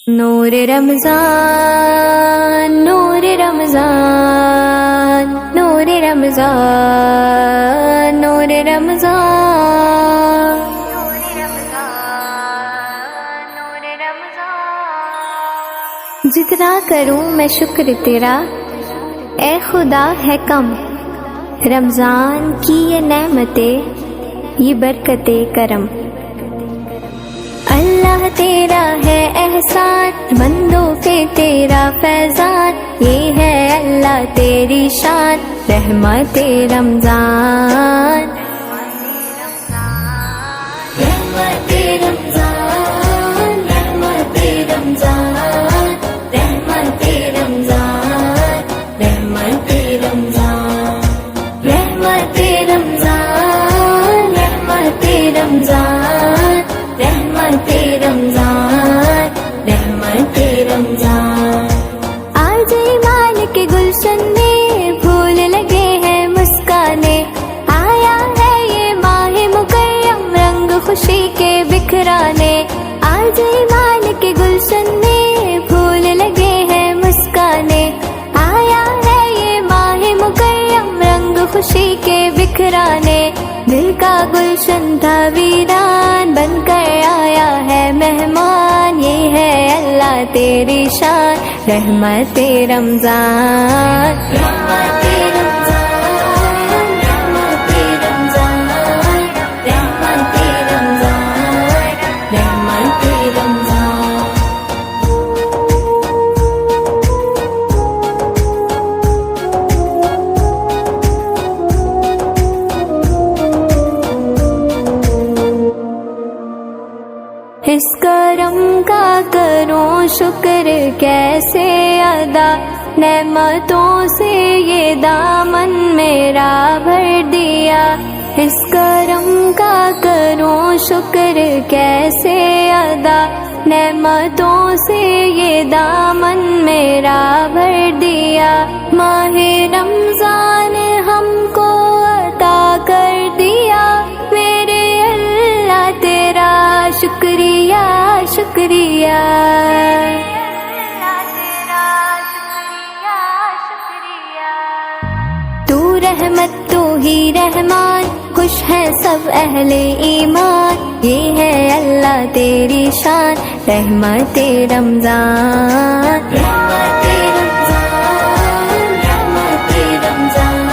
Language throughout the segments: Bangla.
نور رمضان نور رمضان نور رمضان نور رمضان جتنا کروں میں شکر تیرا اے خدا ہے کم، رمضان کی یہ نعمتیں یہ برکت کرم، اللہ تیرا ہے احسان بندوں پہ تیرا فیضان، یہ ہے اللہ تیری شان رحمت رمضان، رحمت رمضان رحمت رمضان رحمت رمضان رحمت رمضان رحمت رمضان رحمت رمضان رحمت رمضان رحمت رمضان۔ آج ایمان کے گلشن میں پھول لگے ہیں مسکانے، آیا ہے یہ ماہ مکرم رنگ خوشی کے بکھرانے، آج ایمان کے گلشن میں پھول لگے ہیں مسکانے، آیا ہے یہ ماہ مکرم رنگ خوشی کے بکھرانے، دل کا گلشن تھا ویران بن کر آیا ہے مہمان، یہ ہے اللہ تیری شان رحمت رمضان، رحمت رمضان رحمت رمضان رحمت رمضان رحمت رمضان۔ اس کرم کا کروں شکر کیسے ادا، نعمتوں سے یہ دامن میرا بھر دیا، اس کرم کا کروں شکر کیسے ادا، نعمتوں سے یہ دامن میرا بھر دیا، ماہ رمضان ہم کو عطا کر دیا، میرے اللہ تیرا شکریہ شکریہ، تو رحمت تو ہی رحمان، خوش ہے سب اہل ایمان، یہ ہے اللہ تیری شان رحمت رمضان، رحمت رمضان رحمت رمضان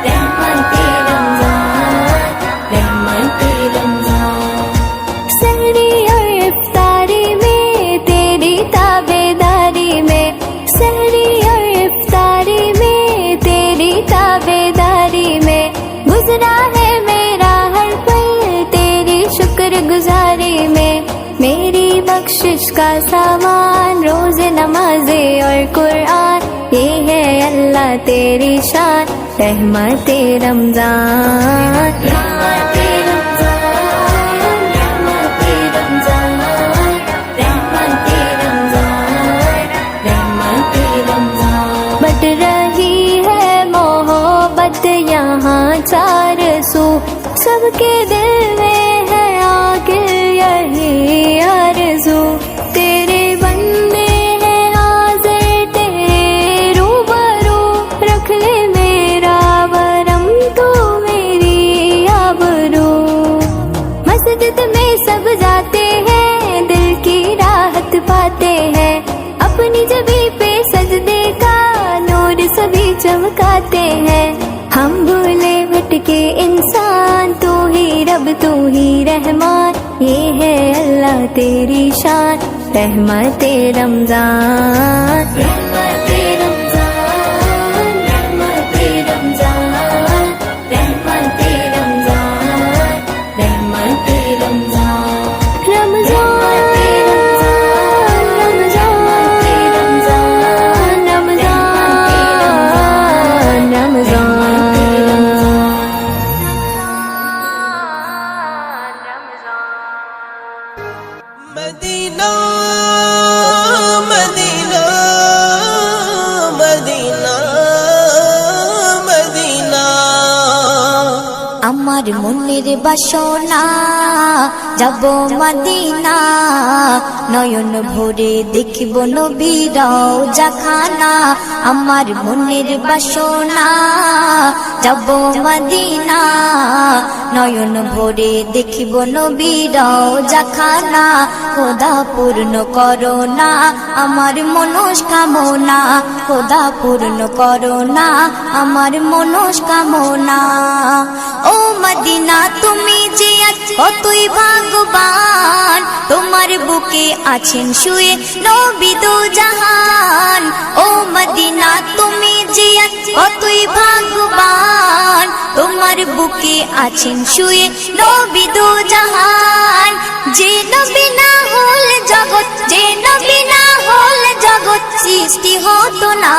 رحمت رمضان رحمت رمضان۔ سحری اور افطاری میں تیری تابعداری میں، سحری اور افطاری میں تیری تابعداری میں، گزرا ہے میرا ہر پل تیری شکر گزاری میں، میری بخشش کا سامان روز نماز اور قرآن، یہ ہے اللہ تیری شان رحمت رمضان، رحمت رمضان رحمت رمضان رحمت رمضان رحمت رمضان۔ بٹ رہی ہے محبت یہاں چار سو، سب کے دل میں ہے آخر یہی آرزو، تیرے بندے ہیں حاضر تیرے روبرو، رکھ لے میرا ورم تو میری آبرو، مسجد میں سب جاتے ہیں دل کی راحت پاتے ہیں، اپنی جبیں پہ سجدے کا نور سبھی چمکاتے ہیں، ہم بھولے بھٹکے انسان تو ہی رب تو ہی رحمان، یہ ہے اللہ تیری شان رحمت رمضان، رحمت رمضان رحمت رمضان رحمت رمضان رحمت رمضان۔ رمضان مدینہ مدینہ مدینہ مدینہ، আমার মনের বাসনা যাব মদিনা নয়ন ভরে দেখিব নবীর রওজাখানা আমার মনের বাসনা যাব মদিনা নয়ন ভরে দেখিব নবীর রওজাখানা খোদা পূর্ণ করো না আমার মনস্কামনা খোদা পূর্ণ করো না আমার মনস্কামনা ও মদিনা তুমি যে কতই ভাগ্যবান তোমার বুকে আছেন শুয়ে নবী দো জাহান ও মদিনা তুমি যে কতই ভাগ্যবান তোমার বুকে আছেন শুয়ে নবী দো জাহান যে নবী না হল জগৎ যে নবী না হল জগৎ সৃষ্টি হতো না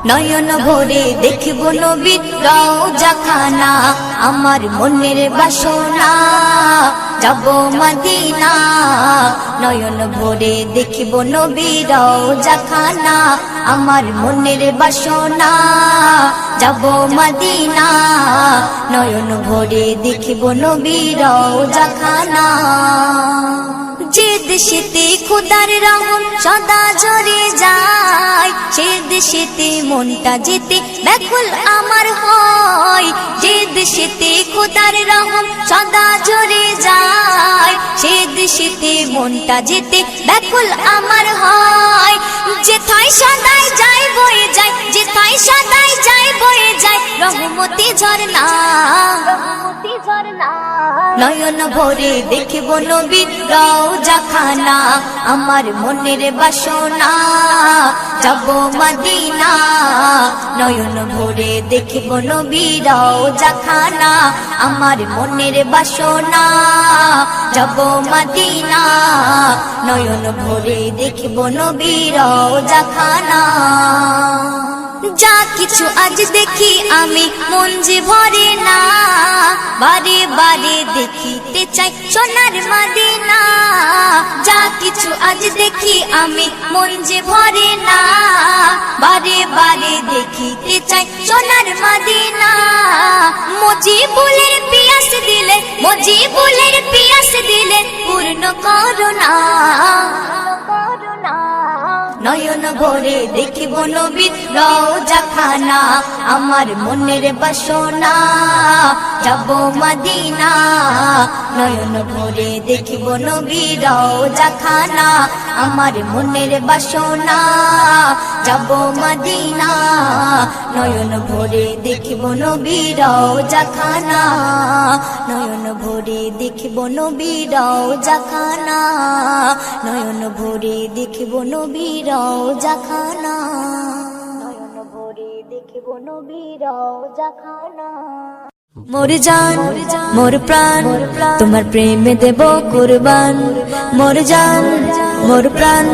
নয়ন ভরে দেখিব নবীর রওজাখানা আমার মনের বাসনা যাব মদিনা নয়ন ভরে দেখিব নবীর রওজাখানা আমার মনের বাসনা যাব মদিনা নয়ন ভরে দেখিব নবীর রওজাখানা যে দেশেতে খোদার রহম সদা ঝরে যায় সে দেশেতে মনটা যেতে ব্যাকুল আমার হয় যে দেশেতে খোদার রহম সদা ঝরে যায় সে দেশেতে মনটা যেতে ব্যাকুল আমার হয় যেথায় সদাই যায় বয়ে যায় যেথায় সদাই যায় বয়ে যায় রহমতি ঝরনা নয়ন ভরে দেখিব নবীর রওজাখানা আমার মনের বাসনা যাব মদিনা নয়ন ভরে দেখিব নবীর রওজাখানা আমার মনের বাসনা যাব মদিনা নয়ন ভরে দেখিব নবীর রওজাখানা যা কিছু আজ দেখি আমি মন যে ভরে না বারে বারে দেখিতে চাই সোনার মদিনা যা কিছু আজ দেখি আমি মন যে ভরে না বারে বারে দেখিতে চাই সোনার মদিনা মজিবুলের পিয়াস দিলে মজিবুলের পিয়াস দিলে পূর্ণ করো না নয়ন ভরে দেখিব নবীর রওজাখানা আমার মনের বাসনা যাব মদিনা নয়ন ভরে দেখিব নবীর রওজাখানা আমার মনের বাসনা যাব মদিনা নয়ন ভরে দেখিব নবীর রওজাখানা নয়ন ভরে দেখিব নবীর রওজাখানা নয়ন ভরে দেখিব নবীর রওজাখানা নয়ন ভরে দেখিব নবীর রওজাখানা মোর জান মোর প্রাণ তোমার প্রেমে দেব কুরবান মোর জান মোর প্রাণ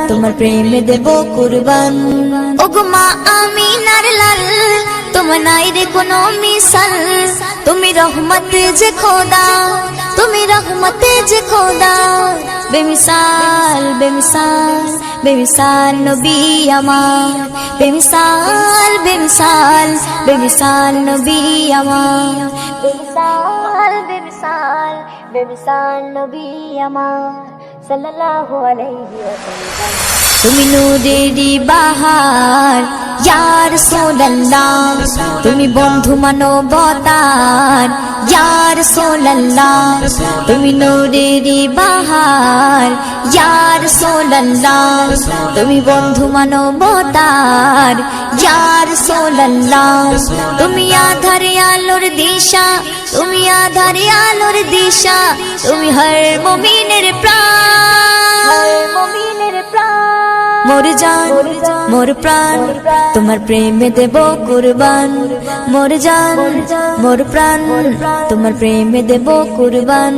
তোমার প্রেমে দেব কুরবান ওগো মা আমিনার লাল তোমার নাই রে কোনো মিসাল তুমি রহমত যে খোদা তুমি রহমত যে খোদা বেমিসাল বেমিসাল বেমিসাল নবী আমার বেমিসাল বেমিসাল বেমিসাল নবী আমার বেমিসাল বেমিসাল বেমিসাল নবী আমার সাল্লাল্লাহু আলাইহি ওয়াসাল্লাম তুমি নূরেরি বাহার ইয়া রাসূলুল্লাহ তুমি বন্ধু মানবতার ইয়া রাসূলুল্লাহ তুমি নূরেরি বাহার ইয়া রাসূলুল্লাহ তুমি বন্ধু মানবতার ইয়া রাসূলুল্লাহ তুমি আধারে আলোর দিশা তুমি আধারে আলোর দিশা তুমি হর মুমিনের প্রাণ মোর জান মোর প্রাণ তোমার প্রেমে দেব কুরবান মোর জান মোর প্রাণ তোমার প্রেমে দেব কুরবান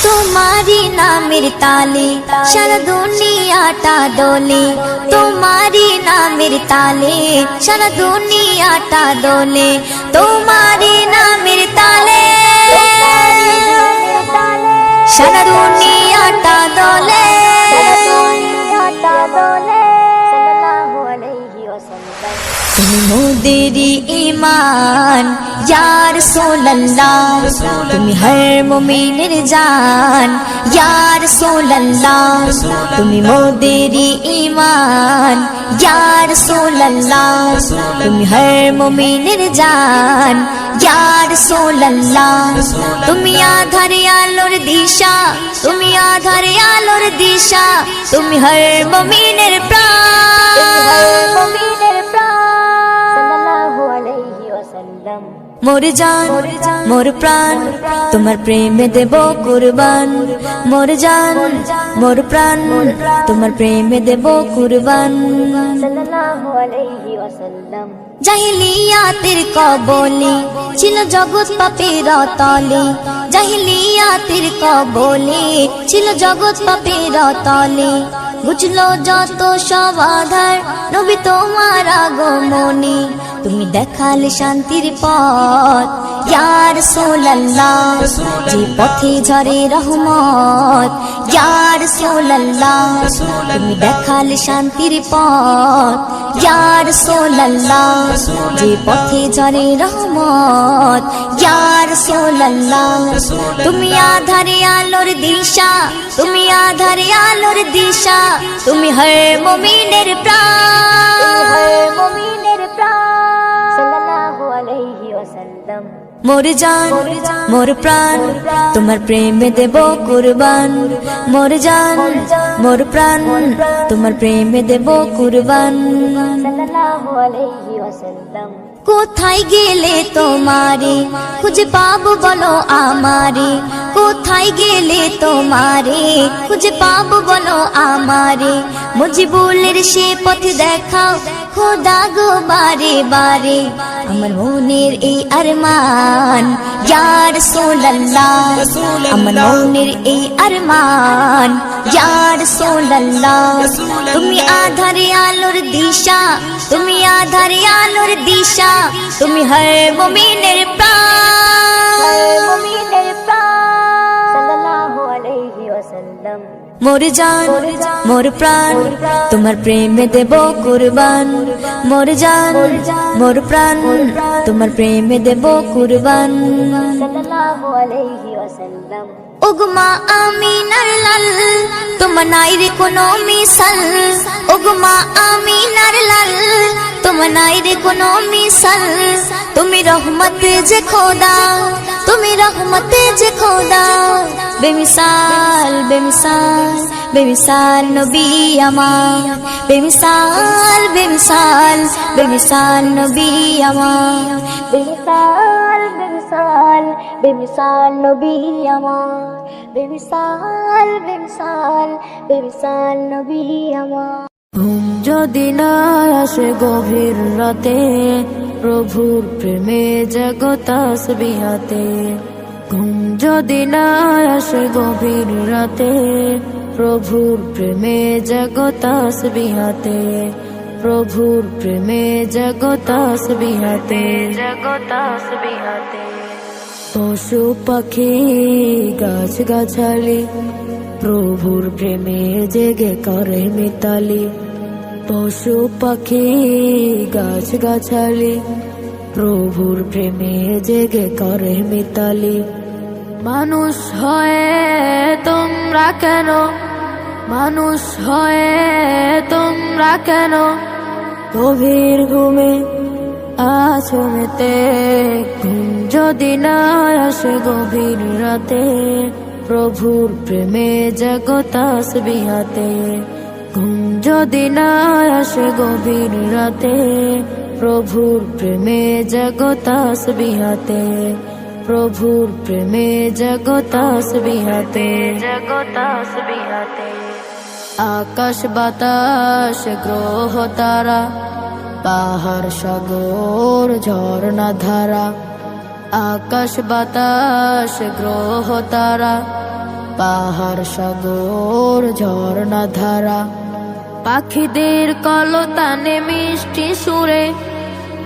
তোমারি নামের তালে সারা দুনিয়াটা দোলে তোমারি নামের তালে সারা দুনিয়াটা দোলে তোমারি নামের তালে সারা দুনিয়াটা দোলে তুমি মোদেরি ঈমান ইয়া রাসূলুল্লাহ তুমি হর মুমিনের জান ইয়া রাসূলুল্লাহ তুমি মোদেরই ঈমান ইয়া রাসূলুল্লাহ তুমি হর মুমিনের জান ইয়া রাসূলুল্লাহ তুমি আধারে আলোর দিশা তুমি আধারে আলোর দিশা তুমি হর মুমিনের প্রাণ সাল্লাল্লাহু আলাইহি ওয়াসাল্লাম মোর জান মোর প্রাণ তোমার প্রেমে দেব কুরবান মোর জান মোর প্রাণ তোমার প্রেমে দেব কুরবান সাল্লাল্লাহু আলাইহি ওয়াসাল্লাম জাহিলিয়াতের কবলে ছিল জগৎ পাপের তলে জাহিলিয়াতের কবলে ছিল জগৎ পাপের তলে বুঝলো যত সব আধার নবী তোমার আগমনে তুমি দেখালে শান্তির পথ ইয়া রাসূলুল্লাহ যে পথে ঝরে রহমত ইয়া রাসূলুল্লাহ তুমি দেখালে শান্তির পথ ইয়া রাসূলুল্লাহ যে পথে ঝরে রহমত ইয়া রাসূলুল্লাহ তুমি আধারে আলোর দিশা তুমি আধারে আলোর দিশা তুমি হর মুমিনের প্রাণ সাল্লাল্লাহু আলাইহি ওয়াসাল্লাম মোর জান মোর প্রাণ তোমার প্রেমে দেব কুরবান মোর জান মোর প্রাণ তোমার প্রেমে দেব কুরবান সাল্লাল্লাহু আলাইহি ওয়াসাল্লাম কোথায় গেলে তোমারে খুঁজে পাবো বলো আমারে কোথায় গেলে তোমারে খুঁজে পাবো বলো আমারে মুজিবুলের সে পথ দেখাও খোদা গো বারে বারে আমার মনের এই আরমান ইয়া রাসূলুল্লাহ আমার মনের এই আরমান ইয়া রাসূলুল্লাহ তুমি আধারে আলোর দিশা তুমি আধারে আলোর দিশা তুমি হর মুমিনের প্রাণ সাল্লাল্লাহু আলাইহি ওয়াসাল্লাম মোর জান মোর প্রাণ তোমার প্রেমে দেব কুরবান মোর জান মোর প্রাণ তোমার প্রেমে দেব কুরবান সাল্লাল্লাহু আলাইহি ওয়াসাল্লাম ওগমা আমিনার লাল তোমার নাই রে কোনো মিসাল ওগমা আমিনার লাল তোমার নাই রে কোনো মিসাল তুমি রহমত যে খোদা তুমি রহমত যে খোদা বেমিসাল বেমিসাল বেমিসাল নবী আমার বেমিসাল বেমিসাল বেমিসাল নবী আমার বেমিসাল বেমিসাল বেমিসাল নবী আমার বেমিসাল বেমিসাল বেমিসাল নবী আমার ঘুম যদি না আসে গভীর রাতে প্রভুর প্রেমে জাগো তাসবিহাতে ঘুম যদি না আসে গভীর রাতে প্রভুর প্রেমে জাগো তাসবিহাতে প্রভুর প্রেমে জাগো তাসবিহাতে জাগো তাসবিহাতে পশু পাখি গাছ গাছালি প্রভুর প্রেমে জেগে করে মিতালি পশু পাখি গাছ গাছালি প্রভুর প্রেমে জেগে করে মিতালি মানুষ হয়ে তোমরা কেন মানুষ হয়ে তোমরা কেন গভীর ঘুমে আছো মেতে ঘুম যদি না আসে গভীর রাতে প্রভুর প্রেমে জাগো তাসবিহাতে ঘুম যদি না আসে গভীর রাতে প্রভুর প্রেমে জাগো তাসবিহাতে প্রভুর প্রেমে জাগো তাসবিহাতে জাগো তাসবিহাতে আকাশ বাতাস গ্রহ তারা পাহাড় সাগর ঝর্ণা ধারা আকাশ বাতাস গ্রহ তারা পাহাড় সাগর ঝর্ণা ধারা পাখিদের কলতানে মিষ্টি সুরে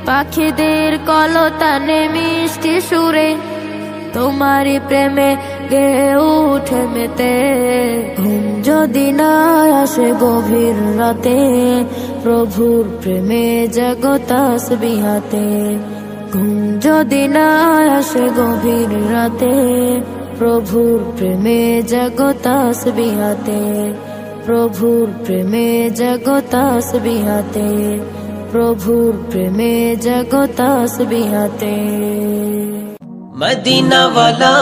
পাখিদের কলতানে মিষ্টি সুরে তোমারি প্রেমে গে উঠে মেতে ঘুম যদি না আসে গভীর রাতে প্রভুর প্রেমে জাগো তাসবিহাতে ঘুম যদি না আসে গভীর রাতে, প্রভুর প্রেমে জাগো তাসবিহাতে, প্রভুর প্রেমে জাগো তাসবিহাতে, প্রভুর প্রেমে জাগো তাসবিহাতে। মদিনা ওয়ালা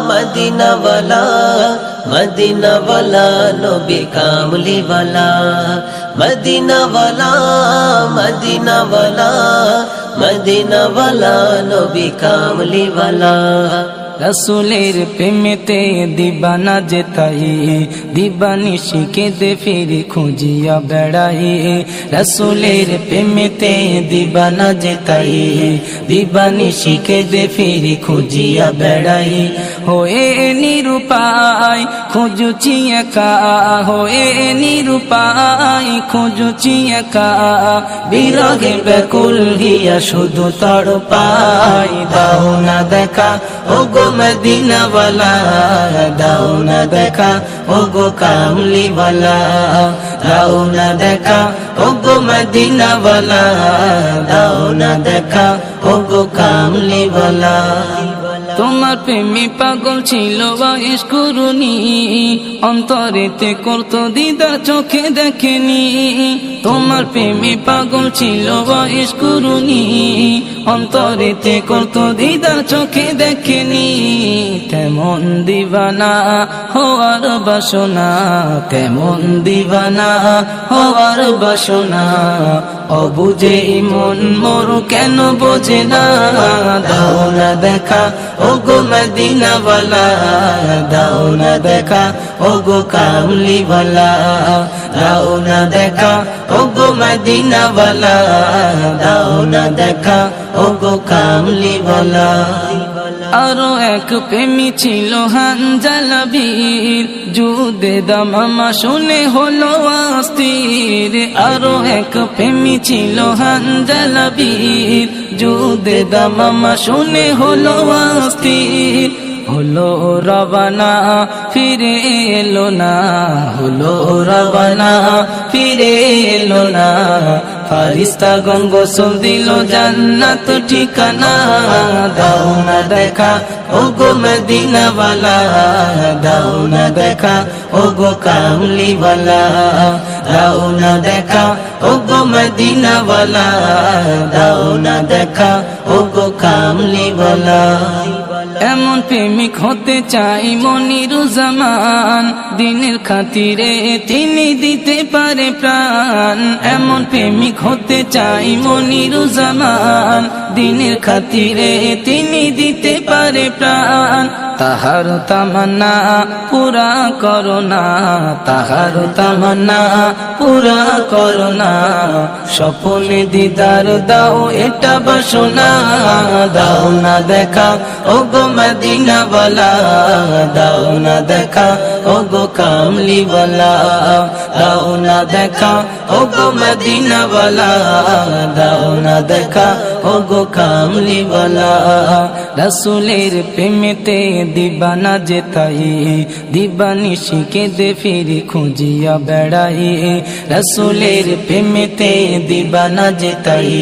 মদিনা ওয়ালা মদিনা ওয়ালা নবী কামলি ওয়ালা, মদিনা ওয়ালা মদিনা ওয়ালা মদিনা ওয়ালা নবী কামলি ওয়ালা। রসুলের প্রেমেতে দিবানা যেতাই, দিবানিশি কেঁদে ফিরি খুঁজিয়া বেড়াই। রসুলের প্রেমেতে দিবানা যেতাই, দিবানিশি কেঁদে ফিরি খুঁজিয়া বেড়াই। হয়ে নিরুপায় খুঁজুছি একা, হয়ে নিরুপায় খুঁজুছি একা, বিরহে ব্যাকুল হিয়া শুধু তড়পাই। দাও না দেখা ওগো মদিনা ওয়ালা, দাও না দেখা ওগো কামলি ওয়ালা, দাও না দেখা ওগো মদিনা ওয়ালা, দাও না দেখা ওগো কামলি ওয়ালা। তোমার প্রেমে পাগল ছিল বয়স কুরুনি, অন্তরেতে করতো দিদা চোখে দেখেনি। তোমার প্রেমে পাগল ছিল বয়স কুরুনি, অন্তরেতে করতো দিদা চোখে দেখেনি। তেমন দিবানা হওয়ার বাসনা, তেমন দিবানা হওয়ার বাসনা, অবুঝে মন মোর কেন বোঝে না। দাও না দেখা ওগো মদিনা ওয়ালা, দাও না দেখা ওগো কামলি ওয়ালা, দাও না দেখা ওগো মদিনা ওয়ালা, দাও না দেখা ওগো কামলি ওয়ালা। আরো এক প্রেমী ছিল হানজালা বীর, যুদ্ধে দামামা শুনে হলো অস্থির। আরো এক প্রেমী ছিল হানজালা বীর, যুদ্ধে দামামা শুনে হলো অস্থির। হলো রবানা ফিরে এলো না, হলো রবানা ফিরে এলো না। ফারিস্তা গোসল দিল জান্নাত ঠিকানা। দাও না দেখা ওগো মদিনা ওয়ালা, দাও না দেখা ওগো কামলি ওয়ালা, দাও না দেখা ওগো মদিনা ওয়ালা, দাও না দেখা ওগো কামলি ওয়ালা। এমন প্রেমিক হতে চাই মনিরুজ্জামান, দিনের খাতিরে তিনি দিতে পারে প্রাণ। এমন প্রেমিক হতে চাই মনিরুজ্জামান, দিনের খাতিরে তিনি দিতে পারে প্রাণ। তাহার তামান্না পুরা করো না, তাহার তামান্না পুরা করো না। স্বপ্নে দিদার দাও এটা বাসনা, দাও না দেখা ওগো মদিনা ওয়ালা, দাও না দেখা ওগো কামলি ওয়ালা, দাও না দেখা ওগো মদিনা ওয়ালা, দাও না দেখা ওগো কামলি ওয়ালা। রসুলের প্রেমেতে দিবানা যেতাই, দিবানিশি কেঁদে ফিরি খুঁজিয়া বেড়াই। রসুলের প্রেমেতে দিবানা যেতাই,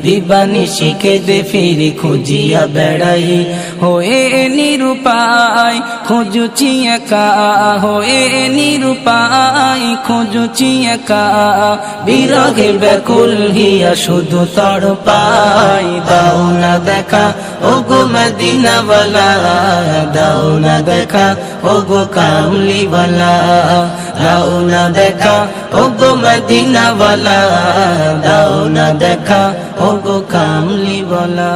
দিবানিশি কেঁদে ফিরি খুঁজিয়া বেড়াই। হয়ে নিরুপায় খুঁজুছি একা, হয়ে নিরুপায় খুঁজুছি একা, বিরহে ব্যাকুল হিয়া শুধু তড়পাই। দাও না দেখা ওগো মদিনা ওয়ালা, দাও না দেখা ওগো কামলি ওয়ালা, দাও না দেখা ওগো মদিনা ওয়ালা, দাও না দেখা ওগো কামলি ওয়ালা।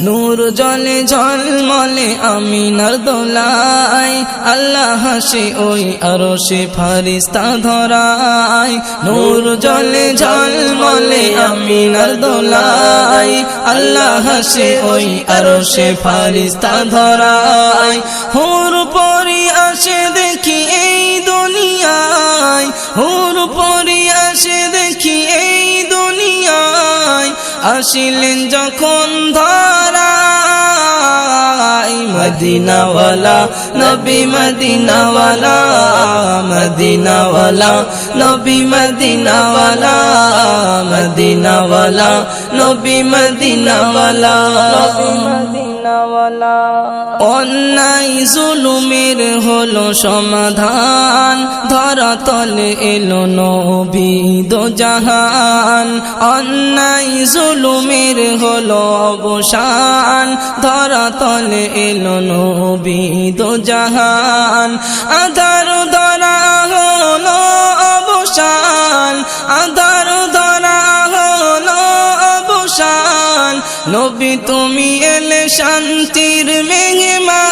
নূর জলে ঝলমলে আমিনার দোলায়, আল্লাহ হাসে ওই আরশে ফারিস্তা ধরায়। নূর জলে ঝলমলে আমিনার দোলায়, আল্লাহ হাসে ওই আরশে ফারিস্তা ধরায়। হুর পরি আসে দেখি এই দুনিয়ায়, হুর পরি আসে দেখি এই দুনিয়ায়, আসিলেন যখন ধরায় মদিনাওয়ালা নবী মদিনাওয়ালা মদিনাওয়ালা নবী মদিনাওয়ালা মদিনাওয়ালা নবী মদিনাওয়ালা অন্যায় জুলুমের হলো সমাধান ধরাতলে এলো নবী দোজাহান অন্যায় জুলুমের হলো অবসান ধরাতলে এলো নবী দোজাহান আধার ধরা হলো অবসান আধার ধরা হলো অবসান নবী তুমি এলে শান্তির মেহমান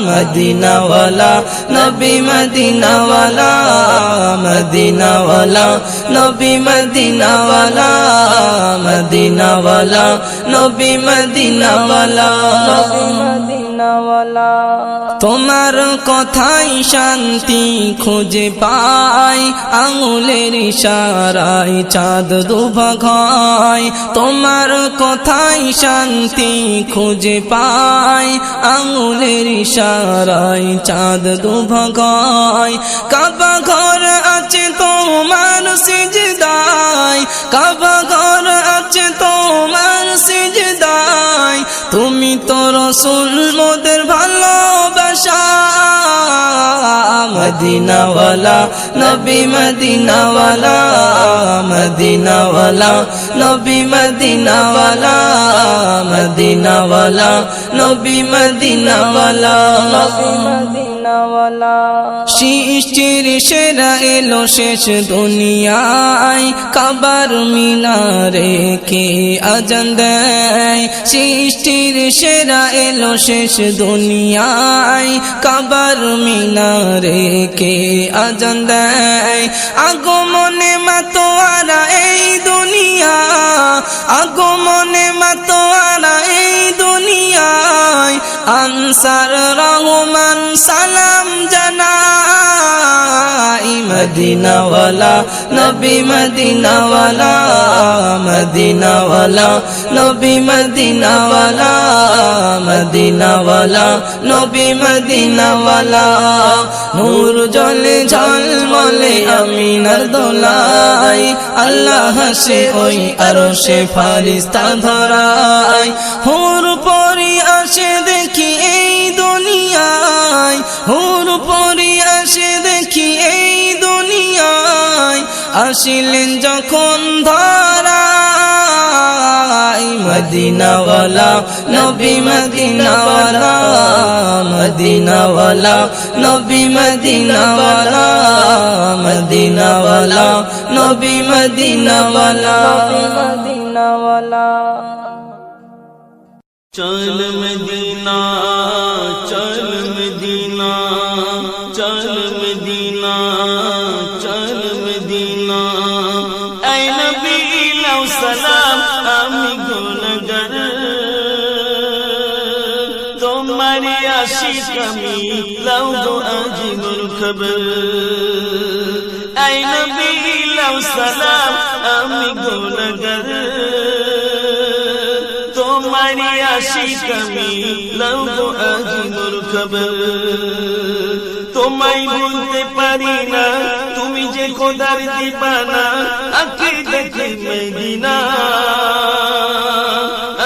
মদিনাওয়ালা নবী মদিনাওয়ালা মদিনাওয়ালা নবী মদিনাওয়ালা মদিনাওয়ালা নবী মদিনাওয়ালা তোমার কথাই শান্তি খুঁজে পাই আঙুলের ইশারায় চাঁদ দুভাগ হয় তোমার কথাই শান্তি খুঁজে পাই আঙুলের ইশারায় চাঁদ দুভাগ হয় কাবা ঘর আছে তোমার সিজদায় কাবা ঘর আছে তোমার সিজদায় তুমি তো রাসূল মোদের ভালোবাসা মদিনাওয়ালা নবী মদিনাওয়ালা মদিনাওয়ালা নবী মদিনাওয়ালা মদিনাওয়ালা নবী মদিনাওয়ালা সৃষ্টির সেরা এলো শেষ দুনিয়ায় কাবার মিনারে কে আজান দেয় সৃষ্টির সেরা এলো শেষ দুনিয়ায় কাবার মিনারে কে আজান দেয় আগমনে মাতোয়ারা এই দুনিয়া আগমনে মাতোয়ারা এই দুনিয়ায় আনসার রহমান সালাম জানাই মদিনাওয়ালা নবী মদিনাওয়ালা মদিনাওয়ালা নবী মদিনাওয়ালা মদিনাওয়ালা নবী মদিনাওয়ালা নূর জলে ঝলমলে আমিনার দোলায় আল্লাহ হাসে ওই আরশে ফারিস্তা ধরায় হুর পরি আসে দেখি এই দুনিয়ায় হুর পরি আসে দেখি এই দুনিয়ায় আসিলেন যখন ধরায় মদিনাওয়ালা নবী মদিনাওয়ালা মদিনাওয়ালা নবী মদিনাওয়ালা মদিনাওয়ালা নবী মদিনাওয়ালা चल मदीना चल मदीना चल मदीना चल मदीना ऐ नबी लौ सलाम आमी गुनगर तुम्हारी आशिक मी लौ दो अजीबुल खबर ऐ नबी लौ सलाम आमी गुनगर तुम्हारी आशिक मी लौ दो अजीबुल खबर তোমায় ভুলতে পারি না তুমি যে খোদার দিবানা আঁখি দেখে মদিনা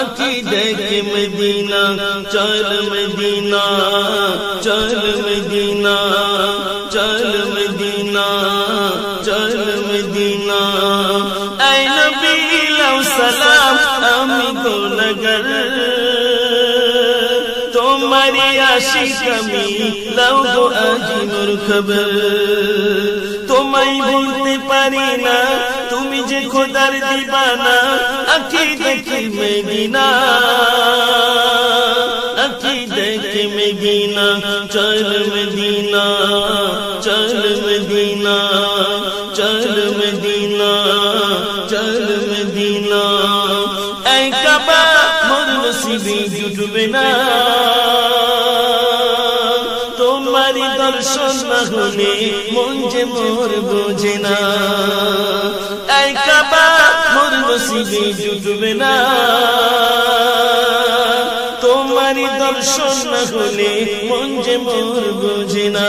আঁখি দেখে মদিনা চল মদিনা চল মদিনা চল মদিনা চল মদিনা ऐ नबी लौ सलाम আমি গুনহগার तुम्हारी आशिक मी लौ दो अजीबुल खबर তোমায় ভুলতে পারি না তুমি যে খোদার দিবানা আঁখি দেখে মদিনা আঁখি দেখে মদিনা চল মদিনা চল মদিনা চল মদিনা চল মদিনা ऐ কাবা মোর নসিবে জুটবে না তোমারি দর্শন না হলে মন যে মোর বোঝে না ऐ কাবা মোর নসিবে জুটবে না তোমার তোমারই দর্শন না হলে মন যে মোর বুঝে না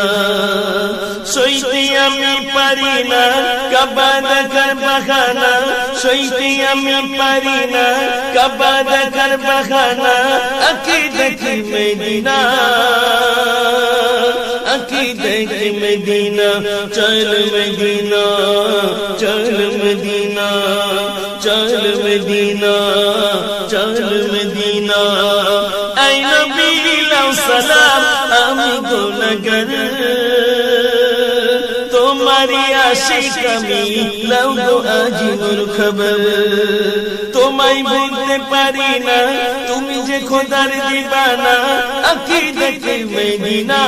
সইতে আমি পারি না কাবা দেখার বাহানা সইতে আমি পারি না কাবা দেখার বাহানা আঁকি দেখি মদিনা আঁকি দেখি মদিনা চল মদিনা চল মদিনা চল মদিনা চল মদিনা আই নবী লাও সালাম আমি গুনাহগার তোমারি আশিক আমি লাও গো আজ মোর খবর তোমায় বলতে পারি না তুমি যে খোদার দিবানা আঁকি দেখি মদিনা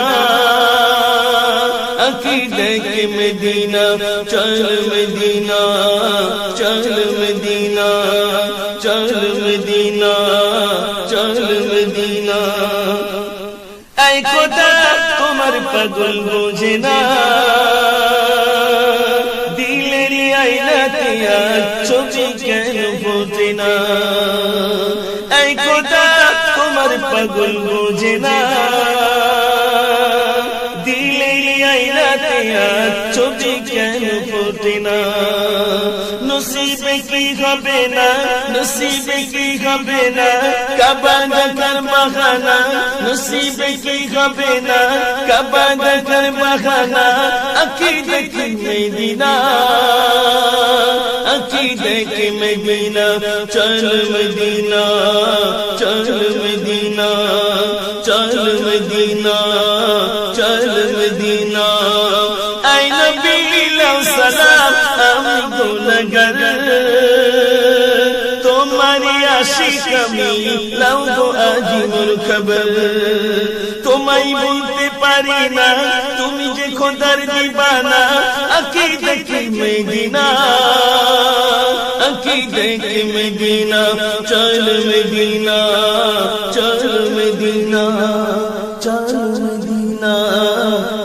আঁকি দেখি মদিনা চল মদিনা চল মদিনা চল মদিনা চল মদিনা আই খোদা তোমার পাগল বোঝে না দিলের আইনাতে আর ছবি কেন ফোটে না আই খোদা তোমার পাগল বোঝে না দিলের আইনাতে আর ছবি কেন ফোটে না নসিবে কি হবে না নসিবে কি হবে না কাবা দেখার বাহানা নসিবে কি হবে না কাবা দেখার বাহানা আঁকি দেখি মদিনা আঁকি দেখি মদিনা চল মদিনা চল মদিনা চল মদিনা চল মদিনা আই নবী লাও সালাম আমি গুনাহগার তোমারি আশিক আমি লাও গো আজ মোর খবর তোমায় বলতে পারি না তুমি যে খোদার দিবানা আঁকি দেখি মদিনা আঁকি দেখি মদিনা চল মদিনা চল মদিনা চল মদিনা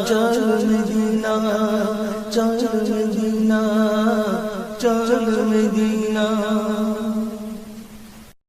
চল মদিনা চল মদিনা চল মদিনা